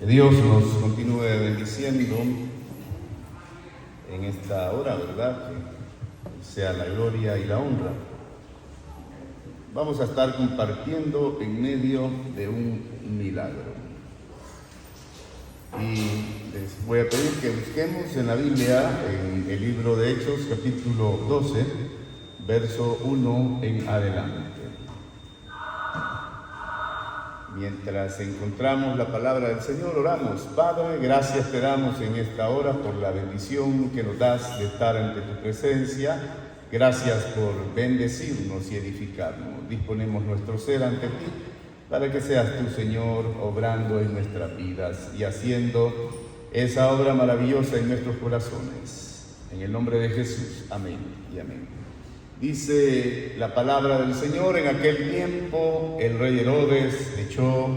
Que Dios nos continúe bendiciendo en esta hora, ¿verdad? Que sea la gloria y la honra. Vamos a estar compartiendo en medio de un milagro. Y les voy a pedir que busquemos en la Biblia, en el libro de Hechos, capítulo 12, verso 1 en adelante. Mientras encontramos la palabra del Señor, oramos. Padre, gracias te damos en esta hora por la bendición que nos das de estar ante tu presencia. Gracias por bendecirnos y edificarnos. Disponemos nuestro ser ante ti para que seas tú, Señor, obrando en nuestras vidas y haciendo esa obra maravillosa en nuestros corazones. En el nombre de Jesús. Amén y amén. Dice la palabra del Señor: en aquel tiempo el rey Herodes echó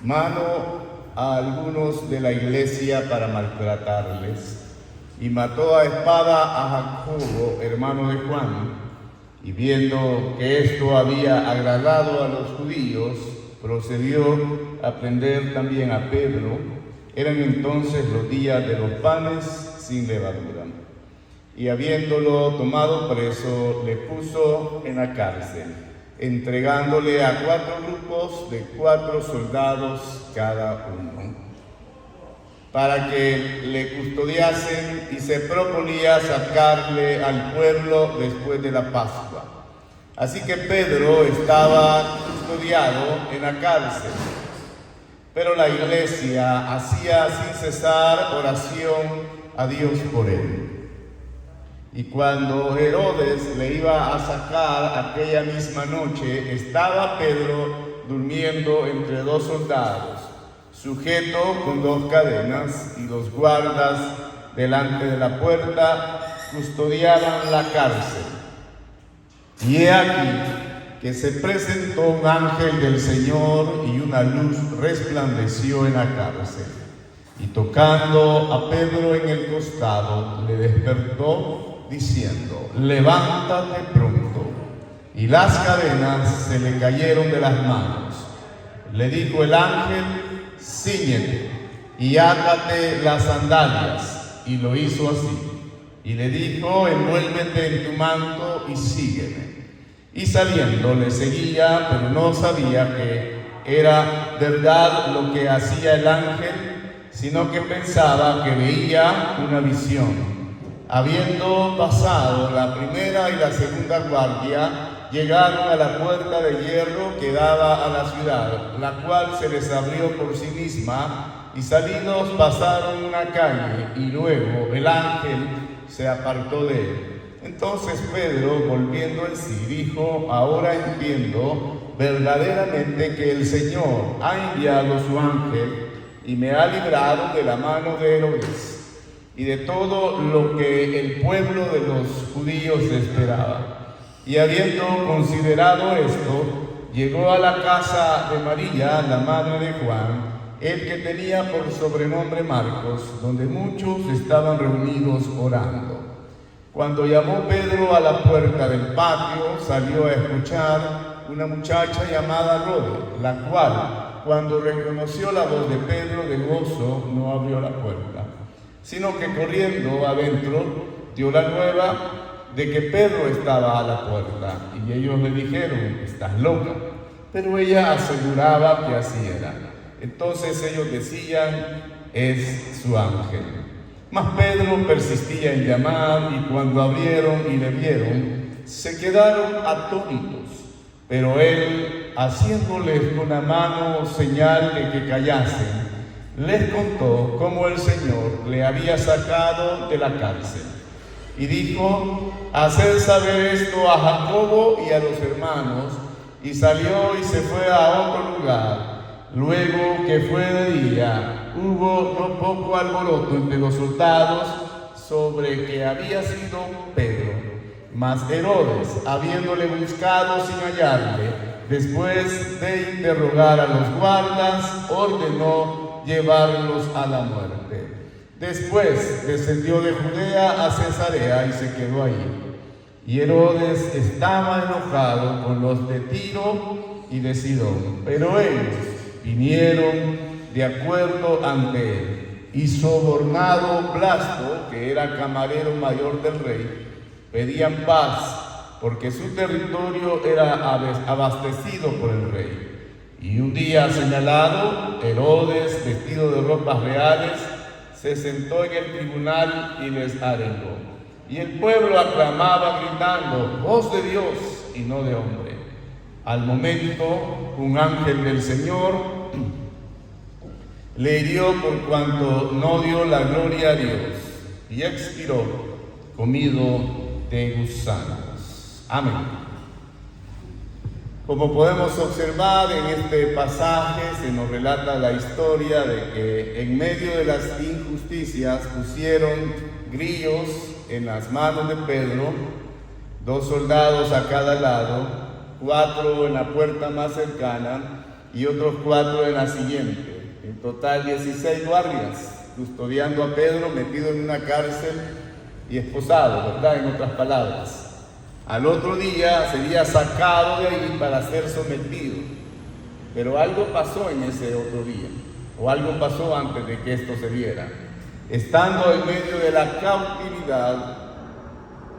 mano a algunos de la iglesia para maltratarles y mató a espada a Jacobo, hermano de Juan, y viendo que esto había agradado a los judíos, procedió a prender también a Pedro. Eran entonces los días de los panes sin levadura. Y habiéndolo tomado preso, le puso en la cárcel, entregándole a 4 grupos de 4 soldados cada uno, para que le custodiasen, y se proponía sacarle al pueblo después de la Pascua. Así que Pedro estaba custodiado en la cárcel, pero la iglesia hacía sin cesar oración a Dios por él. Y cuando Herodes le iba a sacar aquella misma noche, estaba Pedro durmiendo entre 2 soldados, sujeto con 2 cadenas, y los guardas delante de la puerta custodiaban la cárcel. Y he aquí que se presentó un ángel del Señor, y una luz resplandeció en la cárcel. Y tocando a Pedro en el costado, le despertó, diciendo: levántate pronto. Y las cadenas se le cayeron de las manos. Le dijo el ángel: cíñete y átate las sandalias. Y lo hizo así. Y le dijo: envuélvete en tu manto y sígueme. Y saliendo le seguía, pero no sabía que era verdad lo que hacía el ángel, sino que pensaba que veía una visión. Habiendo pasado la primera y la segunda guardia, llegaron a la puerta de hierro que daba a la ciudad, la cual se les abrió por sí misma, y salidos pasaron una calle, y luego el ángel se apartó de él. Entonces Pedro, volviendo en sí, dijo: ahora entiendo verdaderamente que el Señor ha enviado su ángel y me ha librado de la mano de Herodes y de todo lo que el pueblo de los judíos esperaba. Y habiendo considerado esto, llegó a la casa de María, la madre de Juan, el que tenía por sobrenombre Marcos, donde muchos estaban reunidos orando. Cuando llamó Pedro a la puerta del patio, salió a escuchar una muchacha llamada Rode, la cual, cuando reconoció la voz de Pedro de gozo, no abrió la puerta, sino que corriendo adentro dio la nueva de que Pedro estaba a la puerta. Y ellos le dijeron: estás loca. Pero ella aseguraba que así era. Entonces ellos decían: es su ángel. Mas Pedro persistía en llamar, y cuando abrieron y le vieron, se quedaron atónitos. Pero él, haciéndoles con la mano señal de que callasen, les contó cómo el Señor le había sacado de la cárcel. Y dijo: haced saber esto a Jacobo y a los hermanos. Y salió y se fue a otro lugar. Luego que fue de día, hubo no poco alboroto entre los soldados sobre que había sido Pedro. Mas Herodes, habiéndole buscado sin hallarle, después de interrogar a los guardas, ordenó llevarlos a la muerte. Después descendió de Judea a Cesarea y se quedó ahí. Y Herodes estaba enojado con los de Tiro y de Sidón, pero ellos vinieron de acuerdo ante él. Y sobornado Blasto, que era camarero mayor del rey, pedían paz, porque su territorio era abastecido por el rey. Y un día señalado, Herodes, vestido de ropas reales, se sentó en el tribunal y les arengó. Y el pueblo aclamaba gritando: voz de Dios y no de hombre. Al momento, un ángel del Señor le hirió por cuanto no dio la gloria a Dios, y expiró comido de gusanos. Amén. Como podemos observar en este pasaje, se nos relata la historia de que en medio de las injusticias pusieron grillos en las manos de Pedro, 2 soldados a cada lado, 4 en la puerta más cercana y otros 4 en la siguiente. En total 16 guardias custodiando a Pedro, metido en una cárcel y esposado, ¿verdad? En otras palabras. Al otro día sería sacado de ahí para ser sometido. Pero algo pasó en ese otro día, o algo pasó antes de que esto se diera. Estando en medio de la cautividad,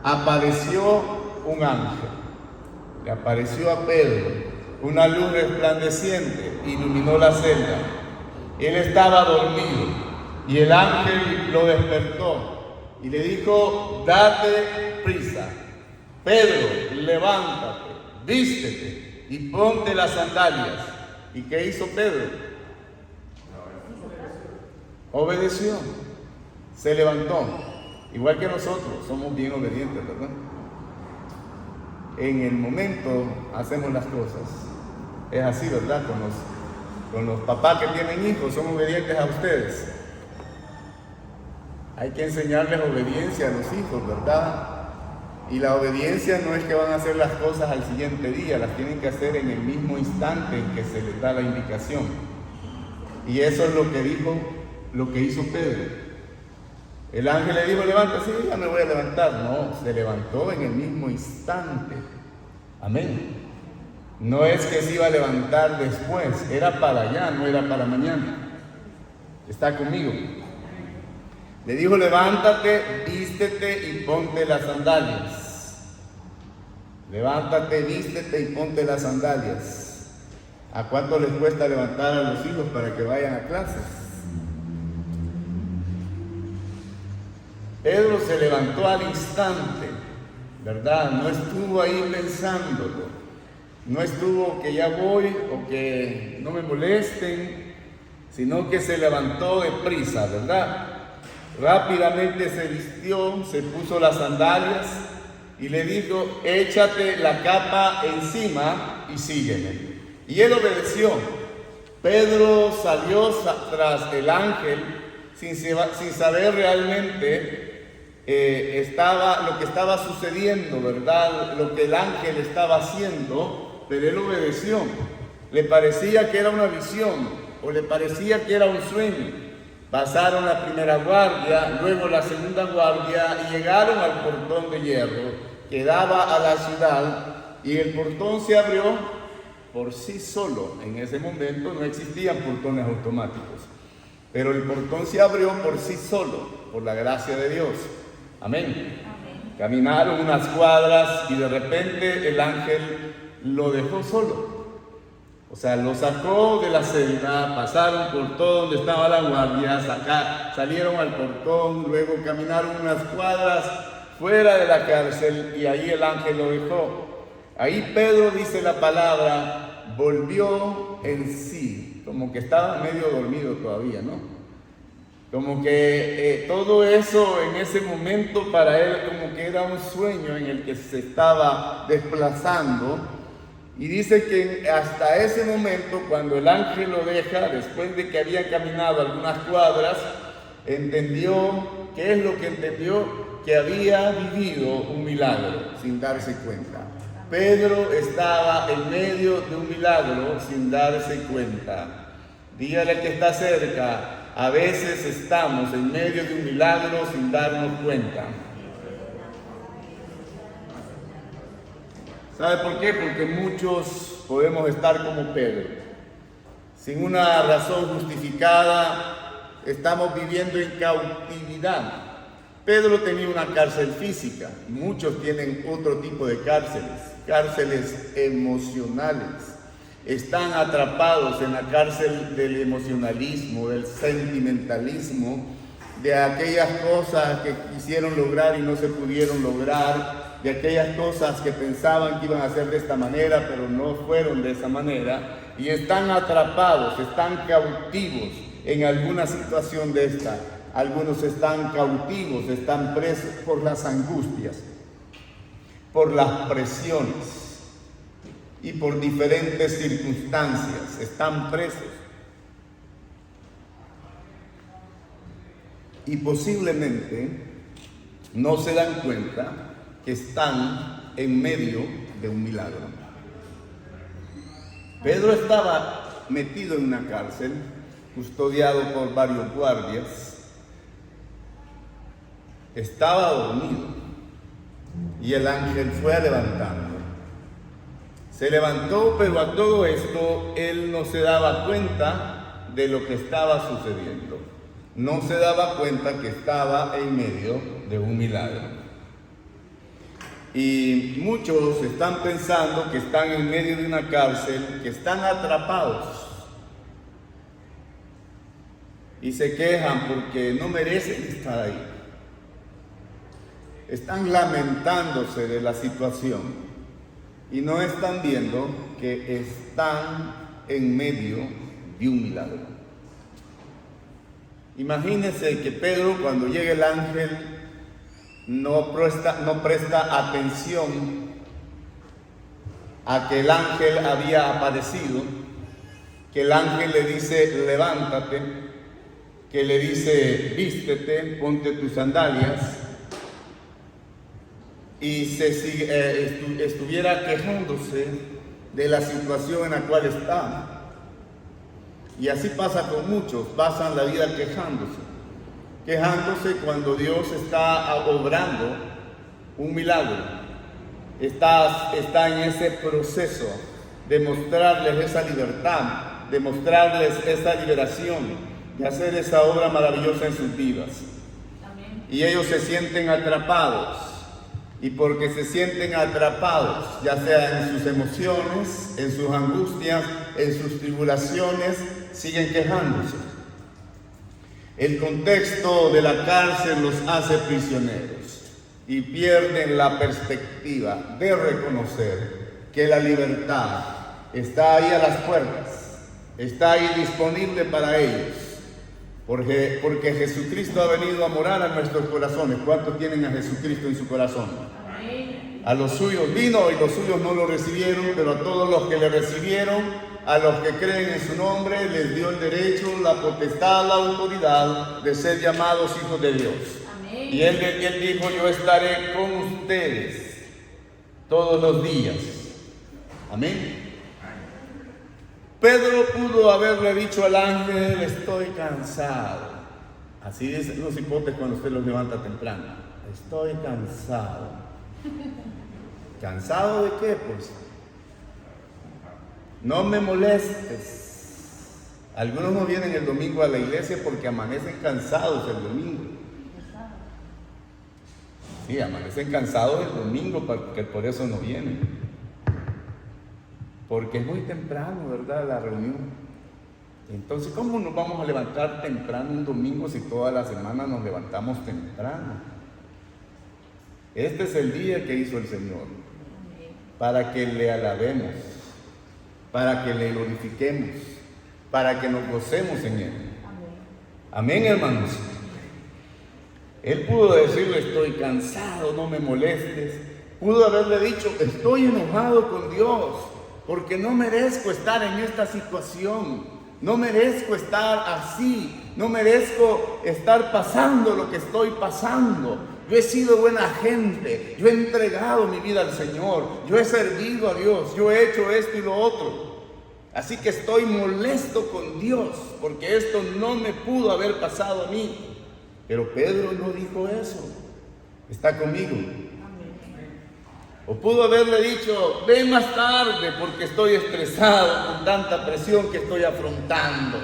apareció un ángel. Le apareció a Pedro, una luz resplandeciente iluminó la celda. Él estaba dormido y el ángel lo despertó y le dijo: date prisa, Pedro, levántate, vístete y ponte las sandalias. ¿Y qué hizo Pedro? Obedeció, se levantó. Igual que nosotros, somos bien obedientes, ¿verdad? En el momento hacemos las cosas. Es así, ¿verdad? Con los papás que tienen hijos, son obedientes a ustedes. Hay que enseñarles obediencia a los hijos, ¿verdad? Y la obediencia no es que van a hacer las cosas al siguiente día, las tienen que hacer en el mismo instante en que se les da la indicación. Y eso es lo que hizo Pedro. El ángel le dijo: levántate. Sí, ya me voy a levantar. No, se levantó en el mismo instante. Amén. No es que se iba a levantar después, era para allá, no era para mañana. ¿Está conmigo? Le dijo: levántate, vístete y ponte las sandalias. Levántate, vístete y ponte las sandalias. ¿A cuánto les cuesta levantar a los hijos para que vayan a clases? Pedro se levantó al instante, ¿verdad? No estuvo ahí pensándolo. No estuvo que ya voy o que no me molesten, sino que se levantó deprisa, ¿verdad? Rápidamente se vistió, se puso las sandalias y le dijo: échate la capa encima y sígueme. Y él obedeció. Pedro salió tras el ángel sin saber realmente lo que estaba sucediendo, ¿verdad? Lo que el ángel estaba haciendo, pero él obedeció. Le parecía que era una visión o le parecía que era un sueño. Pasaron la primera guardia, luego la segunda guardia y llegaron al portón de hierro que daba a la ciudad, y el portón se abrió por sí solo. En ese momento no existían portones automáticos, pero el portón se abrió por sí solo, por la gracia de Dios. Amén. Amén. Caminaron unas cuadras y de repente el ángel lo dejó solo. O sea, lo sacó de la celda, pasaron por todo donde estaba la guardia, salieron al portón, luego caminaron unas cuadras fuera de la cárcel y ahí el ángel lo dejó. Ahí Pedro, dice la palabra, volvió en sí, como que estaba medio dormido todavía, ¿no? Como que todo eso en ese momento para él como que era un sueño en el que se estaba desplazando. Y dice que hasta ese momento, cuando el ángel lo deja, después de que había caminado algunas cuadras, entendió. ¿Qué es lo que entendió? Que había vivido un milagro sin darse cuenta. Pedro estaba en medio de un milagro sin darse cuenta. Dígale al que está cerca: a veces estamos en medio de un milagro sin darnos cuenta. ¿Sabe por qué? Porque muchos podemos estar como Pedro, sin una razón justificada, estamos viviendo en cautividad. Pedro tenía una cárcel física, muchos tienen otro tipo de cárceles emocionales. Están atrapados en la cárcel del emocionalismo, del sentimentalismo, de aquellas cosas que quisieron lograr y no se pudieron lograr, de aquellas cosas que pensaban que iban a ser de esta manera, pero no fueron de esa manera, y están atrapados, están cautivos en alguna situación de esta. Algunos están cautivos, están presos por las angustias, por las presiones y por diferentes circunstancias, están presos. Y posiblemente no se dan cuenta que están en medio de un milagro. Pedro estaba metido en una cárcel, custodiado por varios guardias. Estaba dormido y el ángel fue a levantarlo. Se levantó, pero a todo esto él no se daba cuenta de lo que estaba sucediendo. No se daba cuenta que estaba en medio de un milagro. Y muchos están pensando que están en medio de una cárcel, que están atrapados. Y se quejan porque no merecen estar ahí. Están lamentándose de la situación y no están viendo que están en medio de un milagro. Imagínense que Pedro, cuando llega el ángel, no presta atención a que el ángel había aparecido, que el ángel le dice levántate, que le dice vístete, ponte tus sandalias, y estuviera quejándose de la situación en la cual está. Y así pasa con muchos, pasan la vida quejándose cuando Dios está obrando un milagro. Está en ese proceso de mostrarles esa libertad, de mostrarles esa liberación, de hacer esa obra maravillosa en sus vidas. Amén. Y ellos se sienten atrapados. Y porque se sienten atrapados, ya sea en sus emociones, en sus angustias, en sus tribulaciones, siguen quejándose. El contexto de la cárcel los hace prisioneros y pierden la perspectiva de reconocer que la libertad está ahí a las puertas, está ahí disponible para ellos, porque Jesucristo ha venido a morar a nuestros corazones. ¿Cuántos tienen a Jesucristo en su corazón? A los suyos vino y los suyos no lo recibieron, pero a todos los que le recibieron, a los que creen en su nombre, les dio el derecho, la potestad, la autoridad de ser llamados hijos de Dios. Amén. Y él dijo, yo estaré con ustedes todos los días. Amén. Pedro pudo haberle dicho al ángel, estoy cansado. Así dicen los hipotes cuando usted los levanta temprano. Estoy cansado. ¿Cansado de qué? Pues no me molestes. Algunos no vienen el domingo a la iglesia porque amanecen cansados el domingo. Sí, amanecen cansados el domingo porque por eso no vienen. Porque es muy temprano, ¿verdad? La reunión. Entonces, ¿cómo nos vamos a levantar temprano un domingo si toda la semana nos levantamos temprano? Este es el día que hizo el Señor, para que le alabemos, para que le glorifiquemos, para que nos gocemos en Él. Amén, hermanos. Él pudo decirle, estoy cansado, no me molestes. Pudo haberle dicho, estoy enojado con Dios, porque no merezco estar en esta situación, no merezco estar así, no merezco estar pasando lo que estoy pasando. Yo he sido buena gente, yo he entregado mi vida al Señor, yo he servido a Dios, yo he hecho esto y lo otro. Así que estoy molesto con Dios, porque esto no me pudo haber pasado a mí. Pero Pedro no dijo eso. ¿Está conmigo? O pudo haberle dicho, ven más tarde porque estoy estresado con tanta presión que estoy afrontando.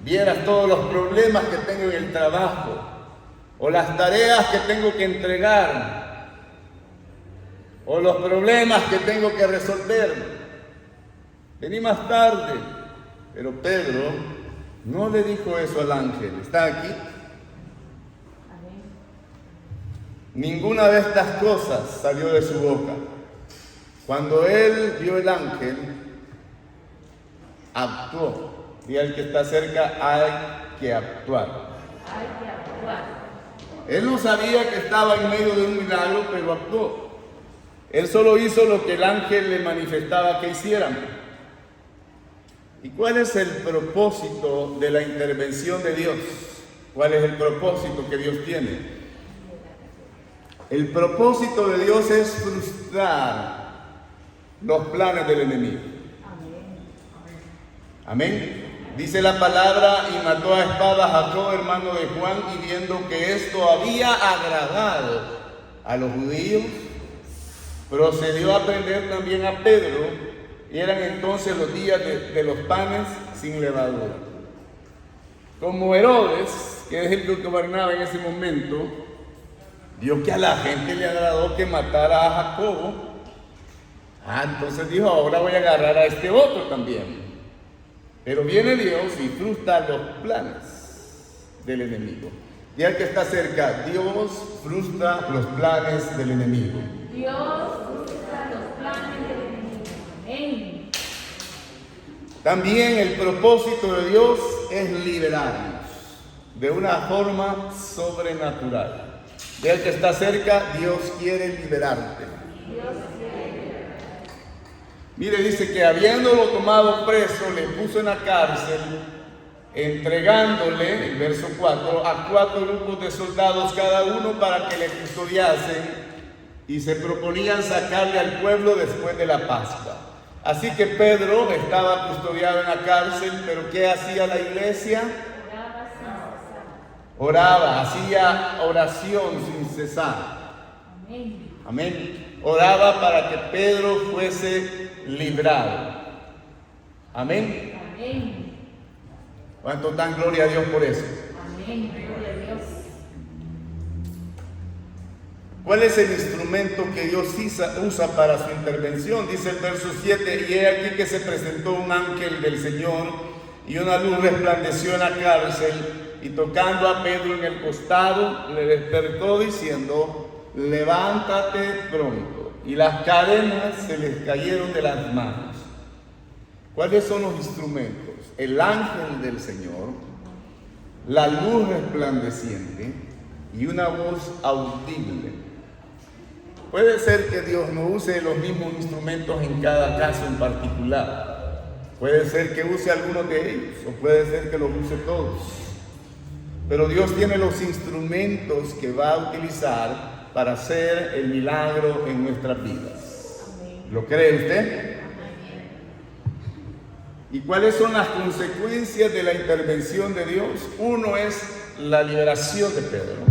Vieras todos los problemas que tengo en el trabajo o las tareas que tengo que entregar o los problemas que tengo que resolver. Vení más tarde. Pero Pedro no le dijo eso al ángel. ¿Está aquí? Ninguna de estas cosas salió de su boca. Cuando él vio el ángel, actuó. Y al que está cerca, hay que actuar. Hay que actuar. Él no sabía que estaba en medio de un milagro, pero actuó. Él solo hizo lo que el ángel le manifestaba que hicieran. ¿Y cuál es el propósito de la intervención de Dios? ¿Cuál es el propósito que Dios tiene? El propósito de Dios es frustrar los planes del enemigo. Amén. Dice la palabra, y mató a espada a Jacob, hermano de Juan, y viendo que esto había agradado a los judíos, procedió a prender también a Pedro, y eran entonces los días de los panes sin levadura. Como Herodes, que es el que gobernaba en ese momento, vio que a la gente le agradó que matara a Jacobo. Entonces dijo, ahora voy a agarrar a este otro también. Pero viene Dios y frustra los planes del enemigo. Y al que está cerca, Dios frustra los planes del enemigo. Dios frustra los planes del enemigo. Amén. También el propósito de Dios es liberarnos de una forma sobrenatural. Y al que está cerca, Dios quiere liberarte. Mire, dice que habiéndolo tomado preso, le puso en la cárcel, entregándole, el verso 4, a 4 grupos de soldados cada uno para que le custodiasen, y se proponían sacarle al pueblo después de la Pascua. Así que Pedro estaba custodiado en la cárcel, pero ¿qué hacía la iglesia? Oraba, hacía oración sin cesar. Amén. Amén. Oraba para que Pedro fuese librado. Amén. Amén. ¿Cuánto dan gloria a Dios por eso? Amén. Gloria a Dios. ¿Cuál es el instrumento que Dios usa para su intervención? Dice el verso 7, y he aquí que se presentó un ángel del Señor y una luz resplandeció en la cárcel, y tocando a Pedro en el costado, le despertó diciendo, levántate pronto. Y las cadenas se les cayeron de las manos. ¿Cuáles son los instrumentos? El ángel del Señor, la luz resplandeciente y una voz audible. Puede ser que Dios no use los mismos instrumentos en cada caso en particular. Puede ser que use algunos de ellos, o puede ser que los use todos. Pero Dios tiene los instrumentos que va a utilizar para hacer el milagro en nuestras vidas. ¿Lo cree usted? ¿Y cuáles son las consecuencias de la intervención de Dios? Uno es la liberación de Pedro.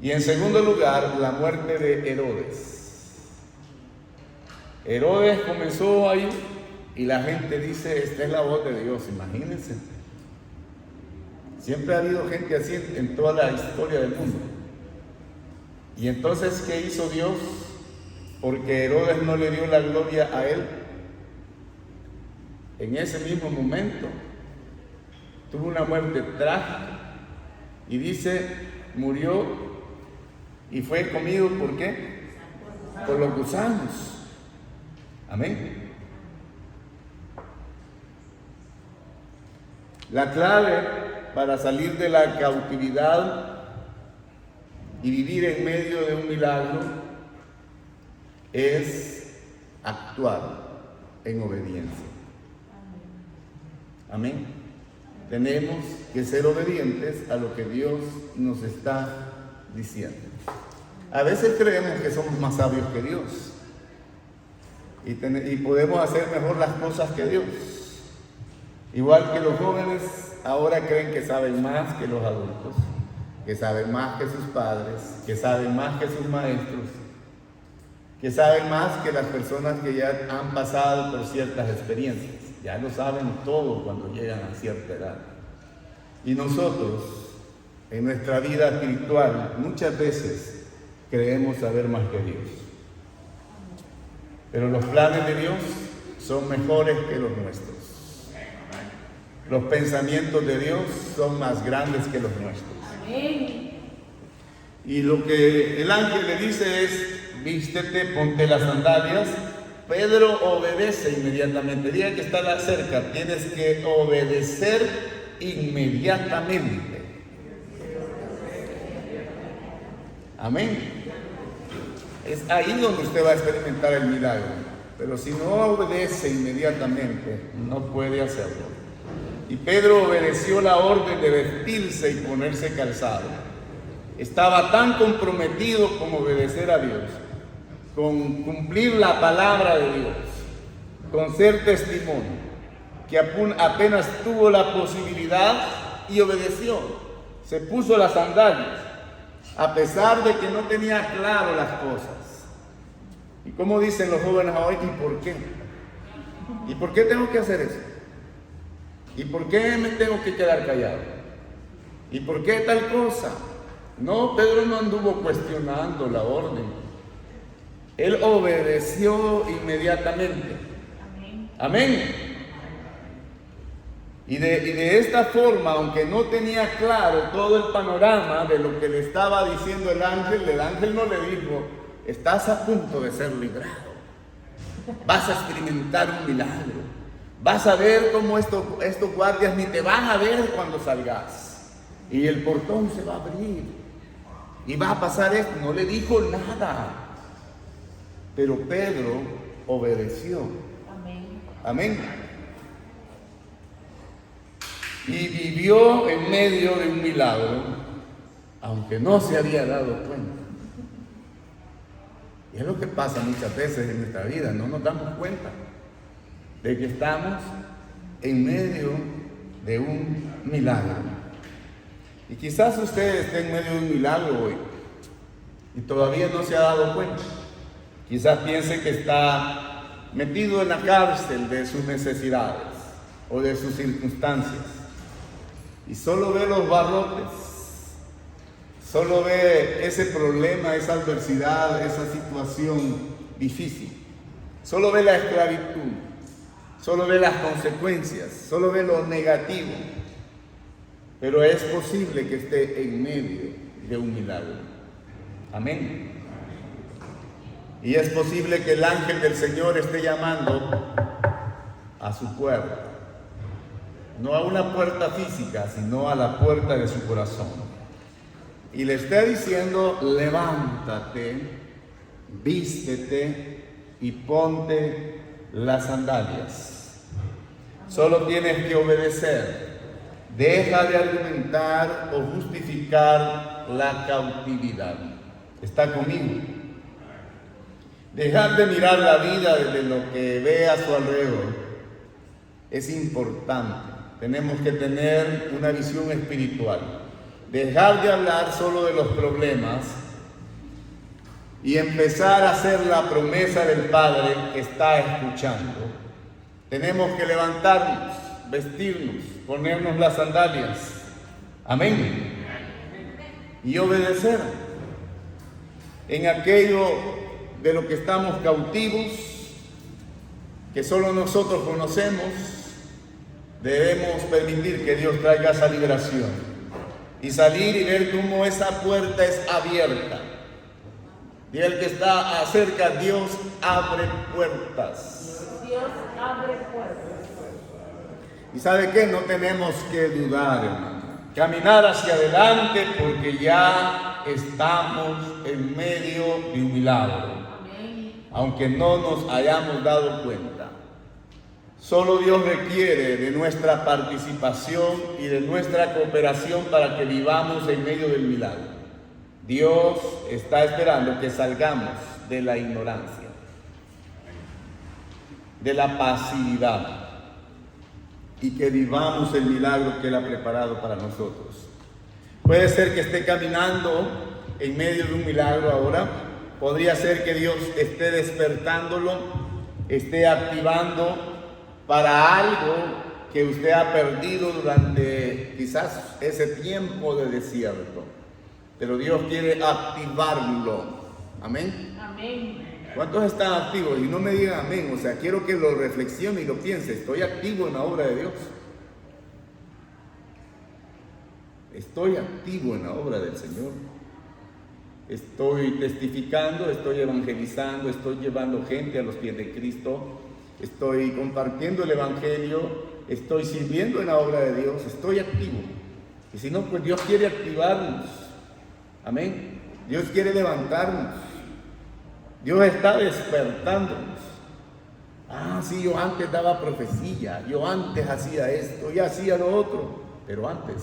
Y en segundo lugar, la muerte de Herodes. Herodes comenzó ahí y la gente dice, esta es la voz de Dios, imagínense. Siempre ha habido gente así en toda la historia del mundo. Y entonces, ¿qué hizo Dios? Porque Herodes no le dio la gloria a él. En ese mismo momento tuvo una muerte trágica. Y dice, murió y fue comido, ¿por qué? Por los gusanos. Amén. La clave para salir de la cautividad y vivir en medio de un milagro es actuar en obediencia. Amén. Tenemos que ser obedientes a lo que Dios nos está diciendo. A veces creemos que somos más sabios que Dios y podemos hacer mejor las cosas que Dios. Igual que los jóvenes ahora creen que saben más que los adultos, que saben más que sus padres, que saben más que sus maestros, que saben más que las personas que ya han pasado por ciertas experiencias. Ya lo saben todo cuando llegan a cierta edad. Y nosotros, en nuestra vida espiritual, muchas veces creemos saber más que Dios. Pero los planes de Dios son mejores que los nuestros. Los pensamientos de Dios son más grandes que los nuestros. Amén. Y lo que el ángel le dice es: vístete, ponte las sandalias. Pedro obedece inmediatamente. Diga que está cerca, tienes que obedecer inmediatamente. Amén. Es ahí donde usted va a experimentar el milagro. Pero si no obedece inmediatamente, no puede hacerlo. Y Pedro obedeció la orden de vestirse y ponerse calzado. Estaba tan comprometido con obedecer a Dios, con cumplir la palabra de Dios, con ser testimonio, que apenas tuvo la posibilidad y obedeció. Se puso las sandalias, a pesar de que no tenía claro las cosas. Y como dicen los jóvenes hoy, ¿y por qué? ¿Y por qué tengo que hacer eso? ¿Y por qué me tengo que quedar callado? ¿Y por qué tal cosa? No, Pedro no anduvo cuestionando la orden. Él obedeció inmediatamente. Amén. Y de esta forma, aunque no tenía claro todo el panorama de lo que le estaba diciendo el ángel no le dijo: estás a punto de ser librado, vas a experimentar un milagro, vas a ver cómo estos guardias ni te van a ver cuando salgas, y el portón se va a abrir, y va a pasar esto. No le dijo nada, pero Pedro obedeció. Amén. Y vivió en medio de un milagro, aunque no se había dado cuenta. Y es lo que pasa muchas veces en nuestra vida, no nos damos cuenta de que estamos en medio de un milagro. Y quizás usted esté en medio de un milagro hoy y todavía no se ha dado cuenta. Quizás piense que está metido en la cárcel de sus necesidades o de sus circunstancias y solo ve los barrotes, solo ve ese problema, esa adversidad, esa situación difícil, solo ve la esclavitud, solo ve las consecuencias, solo ve lo negativo. Pero es posible que esté en medio de un milagro. Amén. Y es posible que el ángel del Señor esté llamando a su puerta. No a una puerta física, sino a la puerta de su corazón. Y le está diciendo: levántate, vístete y ponte las sandalias. Solo tienes que obedecer. Deja de argumentar o justificar la cautividad. ¿Está conmigo? Dejar de mirar la vida desde lo que ve a su alrededor es importante. Tenemos que tener una visión espiritual. Dejar de hablar solo de los problemas y empezar a hacer la promesa del Padre que está escuchando. Tenemos que levantarnos, vestirnos, ponernos las sandalias. Amén. Y obedecer en aquello de lo que estamos cautivos, que solo nosotros conocemos. Debemos permitir que Dios traiga esa liberación y salir y ver cómo esa puerta es abierta. Y el que está cerca, Dios abre puertas. Dios abre puertas. ¿Y sabe qué? No tenemos que dudar, hermano. Caminar hacia adelante, porque ya estamos en medio de un milagro. Amén. Aunque no nos hayamos dado cuenta. Solo Dios requiere de nuestra participación y de nuestra cooperación para que vivamos en medio del milagro. Dios está esperando que salgamos de la ignorancia, de la pasividad, y que vivamos el milagro que Él ha preparado para nosotros. Puede ser que esté caminando en medio de un milagro ahora, Podría ser que Dios esté despertándolo, esté activando para algo que usted ha perdido durante quizás ese tiempo de desierto. Pero Dios quiere activarlo. Amén. Amén. ¿Cuántos están activos? Y no me digan amén. O sea, quiero que lo reflexione y lo piense. Estoy activo en la obra de Dios. Estoy activo en la obra del Señor. Estoy testificando, estoy evangelizando, estoy llevando gente a los pies de Cristo. Estoy compartiendo el Evangelio. Estoy sirviendo en la obra de Dios. Estoy activo. Y si no, pues Dios quiere activarnos. Amén. Dios quiere levantarnos. Dios está despertándonos. Ah, sí, yo antes daba profecía, yo antes hacía esto y hacía lo otro, pero antes.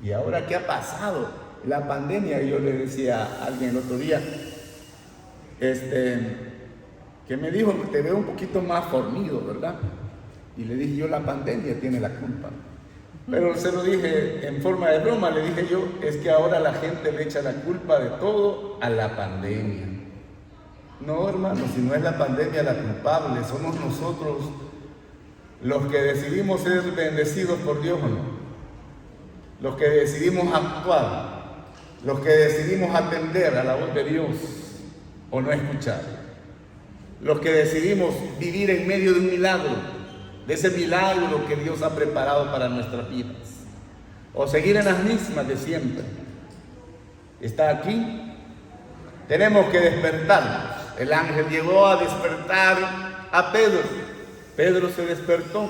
¿Y ahora qué ha pasado? La pandemia, yo le decía a alguien el otro día, que me dijo, te veo un poquito más fornido, ¿verdad? Y le dije yo, la pandemia tiene la culpa. Pero se lo dije en forma de broma, le dije yo, es que ahora la gente le echa la culpa de todo a la pandemia. No, hermano, si no es la pandemia la culpable, somos nosotros los que decidimos ser bendecidos por Dios o no. Los que decidimos actuar, los que decidimos atender a la voz de Dios o no escuchar. Los que decidimos vivir en medio de un milagro, de ese milagro que Dios ha preparado para nuestras vidas. O seguir en las mismas de siempre. ¿Está aquí? Tenemos que despertarnos. El ángel llegó a despertar a Pedro. Pedro se despertó.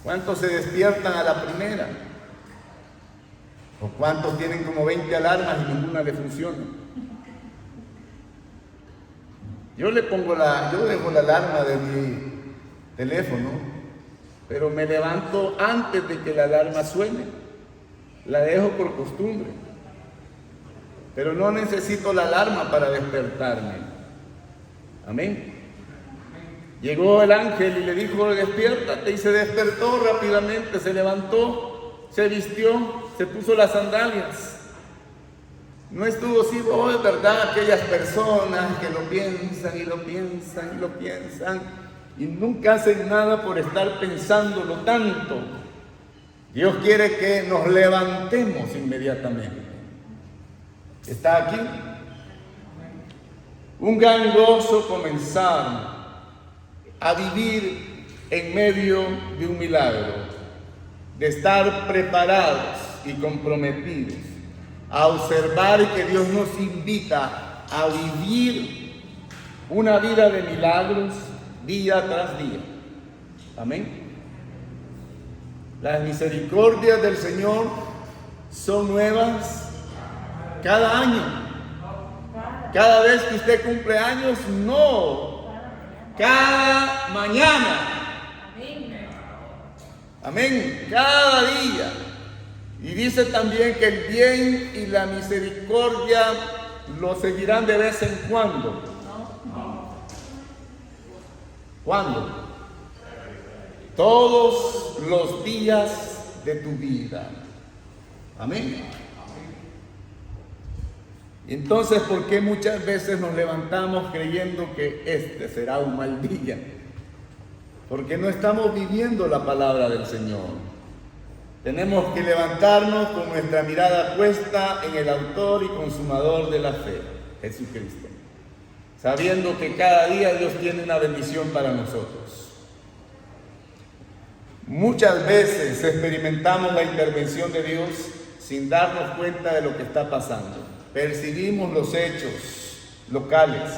¿Cuántos se despiertan a la primera? ¿O cuántos tienen como 20 alarmas y ninguna le funciona? Yo dejo la alarma de mi teléfono, pero me levanto antes de que la alarma suene. La dejo por costumbre. Pero no necesito la alarma para despertarme. Amén. Llegó el ángel y le dijo, despiértate, y se despertó rápidamente, se levantó, se vistió, se puso las sandalias. No estuvo así, oh, es verdad, aquellas personas que lo piensan y lo piensan y lo piensan y nunca hacen nada por estar pensándolo tanto. Dios quiere que nos levantemos inmediatamente. ¿Está aquí? Un gran gozo comenzar a vivir en medio de un milagro, de estar preparados y comprometidos, a observar que Dios nos invita a vivir una vida de milagros día tras día. Amén. Las misericordias del Señor son nuevas cada año. Cada vez que usted cumple años, no. Cada mañana. Amén. Cada día. Y dice también que el bien y la misericordia lo seguirán de vez en cuando. ¿Cuándo? Todos los días de tu vida. Amén. Entonces, ¿por qué muchas veces nos levantamos creyendo que este será un mal día? Porque no estamos viviendo la palabra del Señor. Tenemos que levantarnos con nuestra mirada puesta en el autor y consumador de la fe, Jesucristo, sabiendo que cada día Dios tiene una bendición para nosotros. Muchas veces experimentamos la intervención de Dios sin darnos cuenta de lo que está pasando. Percibimos los hechos locales,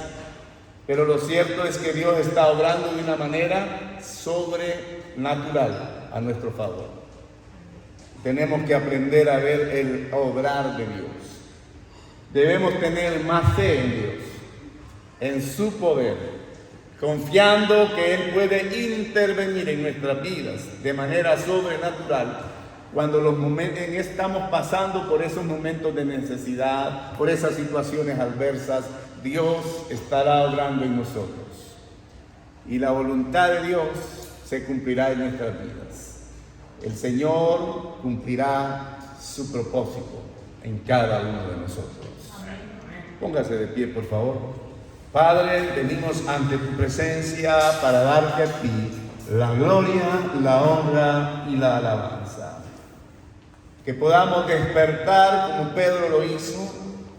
pero lo cierto es que Dios está obrando de una manera sobrenatural a nuestro favor. Tenemos que aprender a ver el obrar de Dios. Debemos tener más fe en Dios, en su poder, confiando que Él puede intervenir en nuestras vidas de manera sobrenatural cuando estamos pasando por esos momentos de necesidad, por esas situaciones adversas. Dios estará obrando en nosotros y la voluntad de Dios se cumplirá en nuestras vidas. El Señor cumplirá su propósito en cada uno de nosotros. Póngase de pie, por favor. Padre, venimos ante tu presencia para darte a ti la gloria, la honra y la alabanza. Que podamos despertar como Pedro lo hizo,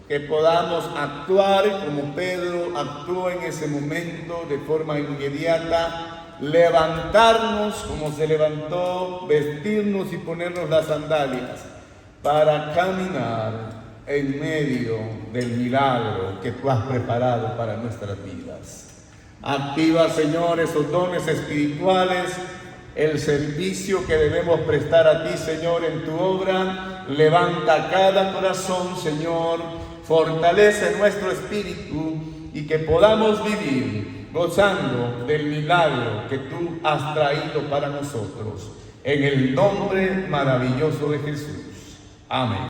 que podamos actuar como Pedro actuó en ese momento de forma inmediata, levantarnos como se levantó, vestirnos y ponernos las sandalias para caminar en medio del milagro que tú has preparado para nuestras vidas. Activa, Señor, esos dones espirituales, el servicio que debemos prestar a ti, Señor, en tu obra. Levanta cada corazón, Señor, fortalece nuestro espíritu y que podamos vivir gozando del milagro que tú has traído para nosotros. En el nombre maravilloso de Jesús. Amén.